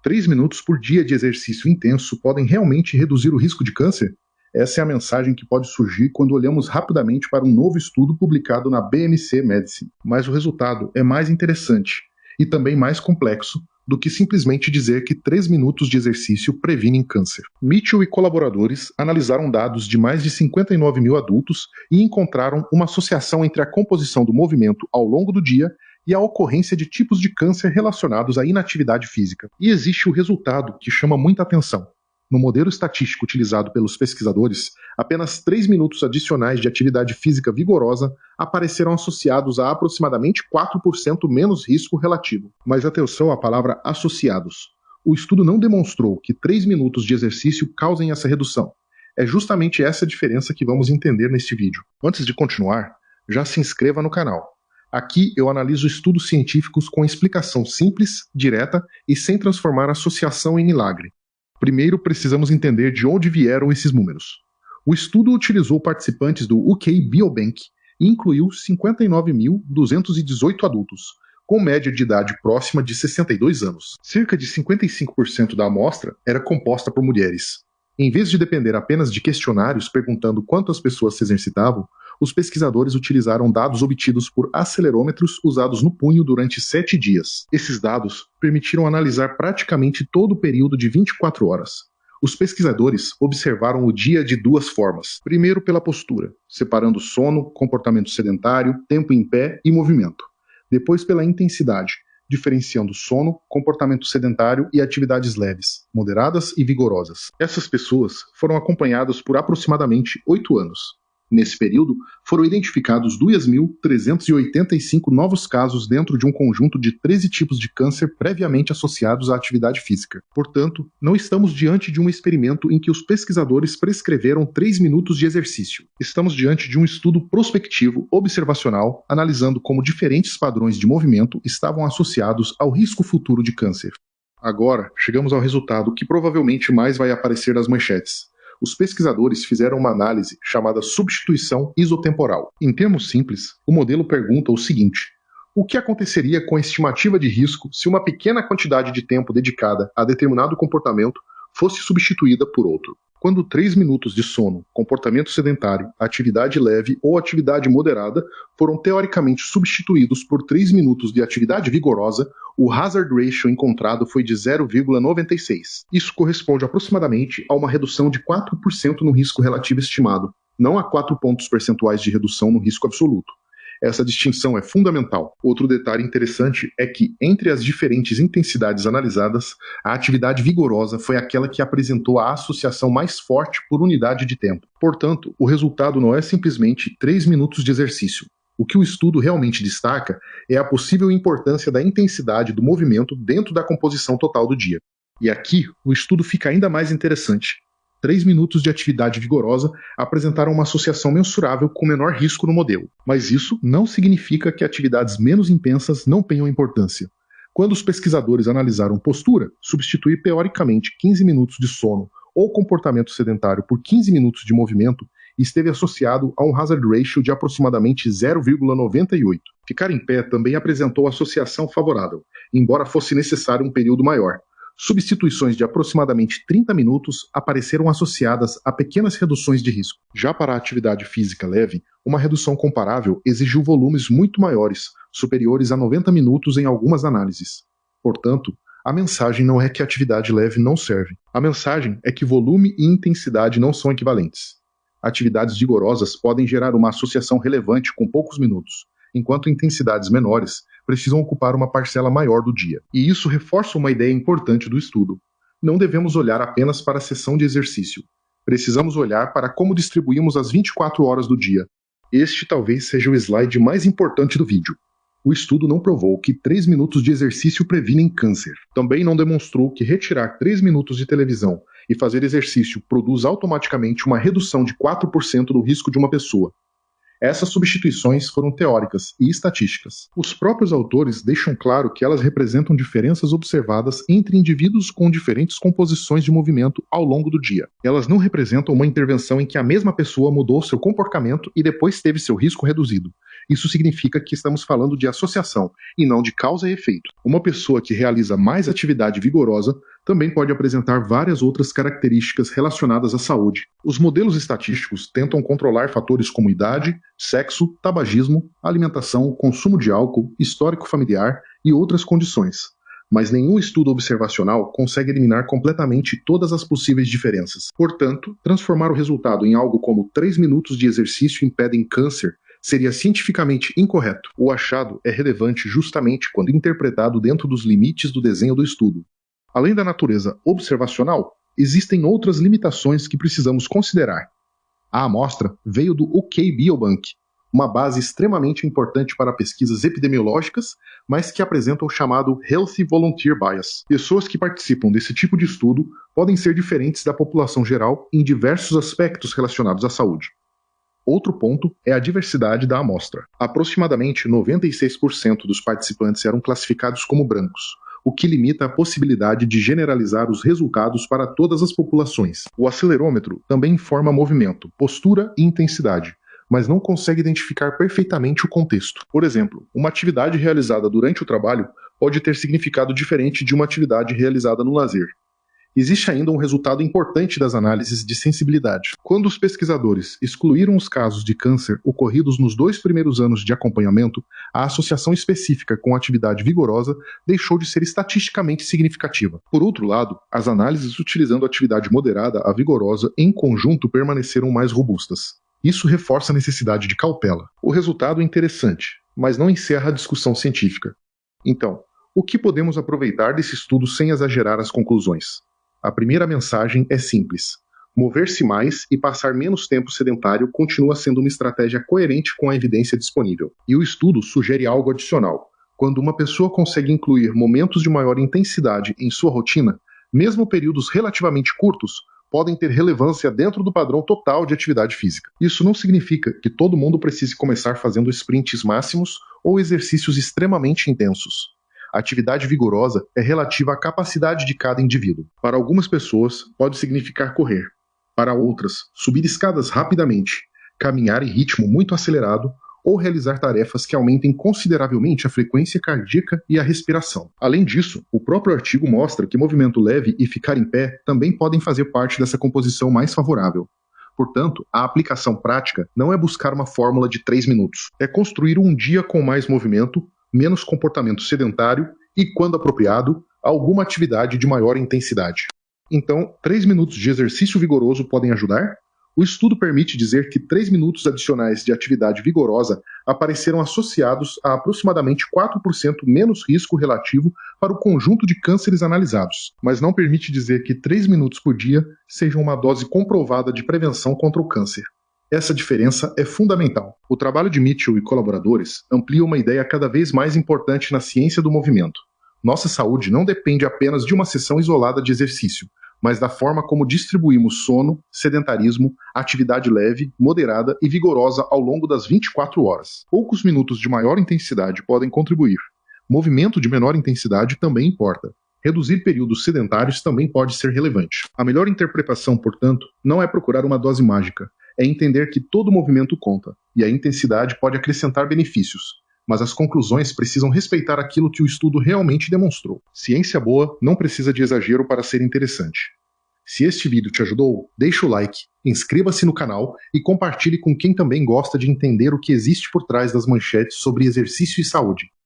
3 minutos por dia de exercício intenso podem realmente reduzir o risco de câncer? Essa é a mensagem que pode surgir quando olhamos rapidamente para um novo estudo publicado na BMC Medicine. Mas o resultado é mais interessante e também mais complexo do que simplesmente dizer que 3 minutos de exercício previnem câncer. Mitchell e colaboradores analisaram dados de mais de 59 mil adultos e encontraram uma associação entre a composição do movimento ao longo do dia e a ocorrência de tipos de câncer relacionados à inatividade física. E existe o resultado que chama muita atenção. No modelo estatístico utilizado pelos pesquisadores, apenas 3 minutos adicionais de atividade física vigorosa apareceram associados a aproximadamente 4% menos risco relativo. Mas atenção à palavra associados. O estudo não demonstrou que 3 minutos de exercício causem essa redução. É justamente essa a diferença que vamos entender neste vídeo. Antes de continuar, já se inscreva no canal. Aqui eu analiso estudos científicos com explicação simples, direta e sem transformar a associação em milagre. Primeiro, precisamos entender de onde vieram esses números. O estudo utilizou participantes do UK Biobank e incluiu 59.218 adultos, com média de idade próxima de 62 anos. Cerca de 55% da amostra era composta por mulheres. Em vez de depender apenas de questionários perguntando quantas pessoas se exercitavam, os pesquisadores utilizaram dados obtidos por acelerômetros usados no punho durante 7 dias. Esses dados permitiram analisar praticamente todo o período de 24 horas. Os pesquisadores observaram o dia de duas formas. Primeiro, pela postura, separando sono, comportamento sedentário, tempo em pé e movimento. Depois, pela intensidade, diferenciando sono, comportamento sedentário e atividades leves, moderadas e vigorosas. Essas pessoas foram acompanhadas por aproximadamente 8 anos. Nesse período, foram identificados 2.385 novos casos dentro de um conjunto de 13 tipos de câncer previamente associados à atividade física. Portanto, não estamos diante de um experimento em que os pesquisadores prescreveram 3 minutos de exercício. Estamos diante de um estudo prospectivo, observacional, analisando como diferentes padrões de movimento estavam associados ao risco futuro de câncer. Agora, chegamos ao resultado que provavelmente mais vai aparecer nas manchetes. Os pesquisadores fizeram uma análise chamada substituição isotemporal. Em termos simples, o modelo pergunta o seguinte: o que aconteceria com a estimativa de risco se uma pequena quantidade de tempo dedicada a determinado comportamento fosse substituída por outro? Quando 3 minutos de sono, comportamento sedentário, atividade leve ou atividade moderada foram teoricamente substituídos por 3 minutos de atividade vigorosa, o hazard ratio encontrado foi de 0,96. Isso corresponde aproximadamente a uma redução de 4% no risco relativo estimado, não a 4 pontos percentuais de redução no risco absoluto. Essa distinção é fundamental. Outro detalhe interessante é que, entre as diferentes intensidades analisadas, a atividade vigorosa foi aquela que apresentou a associação mais forte por unidade de tempo. Portanto, o resultado não é simplesmente 3 minutos de exercício. O que o estudo realmente destaca é a possível importância da intensidade do movimento dentro da composição total do dia. E aqui, o estudo fica ainda mais interessante. 3 minutos de atividade vigorosa apresentaram uma associação mensurável com menor risco no modelo. Mas isso não significa que atividades menos intensas não tenham importância. Quando os pesquisadores analisaram postura, substituir teoricamente 15 minutos de sono ou comportamento sedentário por 15 minutos de movimento esteve associado a um hazard ratio de aproximadamente 0,98. Ficar em pé também apresentou associação favorável, embora fosse necessário um período maior. Substituições de aproximadamente 30 minutos apareceram associadas a pequenas reduções de risco. Já para a atividade física leve, uma redução comparável exigiu volumes muito maiores, superiores a 90 minutos em algumas análises. Portanto, a mensagem não é que a atividade leve não serve. A mensagem é que volume e intensidade não são equivalentes. Atividades vigorosas podem gerar uma associação relevante com poucos minutos, enquanto intensidades menores precisam ocupar uma parcela maior do dia. E isso reforça uma ideia importante do estudo. Não devemos olhar apenas para a sessão de exercício. Precisamos olhar para como distribuímos as 24 horas do dia. Este talvez seja o slide mais importante do vídeo. O estudo não provou que 3 minutos de exercício previnem câncer. Também não demonstrou que retirar 3 minutos de televisão e fazer exercício produz automaticamente uma redução de 4% do risco de uma pessoa. Essas substituições foram teóricas e estatísticas. Os próprios autores deixam claro que elas representam diferenças observadas entre indivíduos com diferentes composições de movimento ao longo do dia. Elas não representam uma intervenção em que a mesma pessoa mudou seu comportamento e depois teve seu risco reduzido. Isso significa que estamos falando de associação e não de causa e efeito. Uma pessoa que realiza mais atividade vigorosa também pode apresentar várias outras características relacionadas à saúde. Os modelos estatísticos tentam controlar fatores como idade, sexo, tabagismo, alimentação, consumo de álcool, histórico familiar e outras condições. Mas nenhum estudo observacional consegue eliminar completamente todas as possíveis diferenças. Portanto, transformar o resultado em algo como 3 minutos de exercício impedem câncer seria cientificamente incorreto. O achado é relevante justamente quando interpretado dentro dos limites do desenho do estudo. Além da natureza observacional, existem outras limitações que precisamos considerar. A amostra veio do UK Biobank, uma base extremamente importante para pesquisas epidemiológicas, mas que apresenta o chamado Healthy Volunteer Bias. Pessoas que participam desse tipo de estudo podem ser diferentes da população geral em diversos aspectos relacionados à saúde. Outro ponto é a diversidade da amostra. Aproximadamente 96% dos participantes eram classificados como brancos, o que limita a possibilidade de generalizar os resultados para todas as populações. O acelerômetro também informa movimento, postura e intensidade, mas não consegue identificar perfeitamente o contexto. Por exemplo, uma atividade realizada durante o trabalho pode ter significado diferente de uma atividade realizada no lazer. Existe ainda um resultado importante das análises de sensibilidade. Quando os pesquisadores excluíram os casos de câncer ocorridos nos 2 primeiros anos de acompanhamento, a associação específica com a atividade vigorosa deixou de ser estatisticamente significativa. Por outro lado, as análises utilizando a atividade moderada a vigorosa em conjunto permaneceram mais robustas. Isso reforça a necessidade de cautela. O resultado é interessante, mas não encerra a discussão científica. Então, o que podemos aproveitar desse estudo sem exagerar as conclusões? A primeira mensagem é simples. Mover-se mais e passar menos tempo sedentário continua sendo uma estratégia coerente com a evidência disponível. E o estudo sugere algo adicional. Quando uma pessoa consegue incluir momentos de maior intensidade em sua rotina, mesmo períodos relativamente curtos, podem ter relevância dentro do padrão total de atividade física. Isso não significa que todo mundo precise começar fazendo sprints máximos ou exercícios extremamente intensos. A atividade vigorosa é relativa à capacidade de cada indivíduo. Para algumas pessoas, pode significar correr. Para outras, subir escadas rapidamente, caminhar em ritmo muito acelerado ou realizar tarefas que aumentem consideravelmente a frequência cardíaca e a respiração. Além disso, o próprio artigo mostra que movimento leve e ficar em pé também podem fazer parte dessa composição mais favorável. Portanto, a aplicação prática não é buscar uma fórmula de 3 minutos. É construir um dia com mais movimento, menos comportamento sedentário e, quando apropriado, alguma atividade de maior intensidade. Então, 3 minutos de exercício vigoroso podem ajudar? O estudo permite dizer que 3 minutos adicionais de atividade vigorosa apareceram associados a aproximadamente 4% menos risco relativo para o conjunto de cânceres analisados, mas não permite dizer que 3 minutos por dia sejam uma dose comprovada de prevenção contra o câncer. Essa diferença é fundamental. O trabalho de Mitchell e colaboradores amplia uma ideia cada vez mais importante na ciência do movimento. Nossa saúde não depende apenas de uma sessão isolada de exercício, mas da forma como distribuímos sono, sedentarismo, atividade leve, moderada e vigorosa ao longo das 24 horas. Poucos minutos de maior intensidade podem contribuir. Movimento de menor intensidade também importa. Reduzir períodos sedentários também pode ser relevante. A melhor interpretação, portanto, não é procurar uma dose mágica, é entender que todo movimento conta, e a intensidade pode acrescentar benefícios, mas as conclusões precisam respeitar aquilo que o estudo realmente demonstrou. Ciência boa não precisa de exagero para ser interessante. Se este vídeo te ajudou, deixa o like, inscreva-se no canal e compartilhe com quem também gosta de entender o que existe por trás das manchetes sobre exercício e saúde.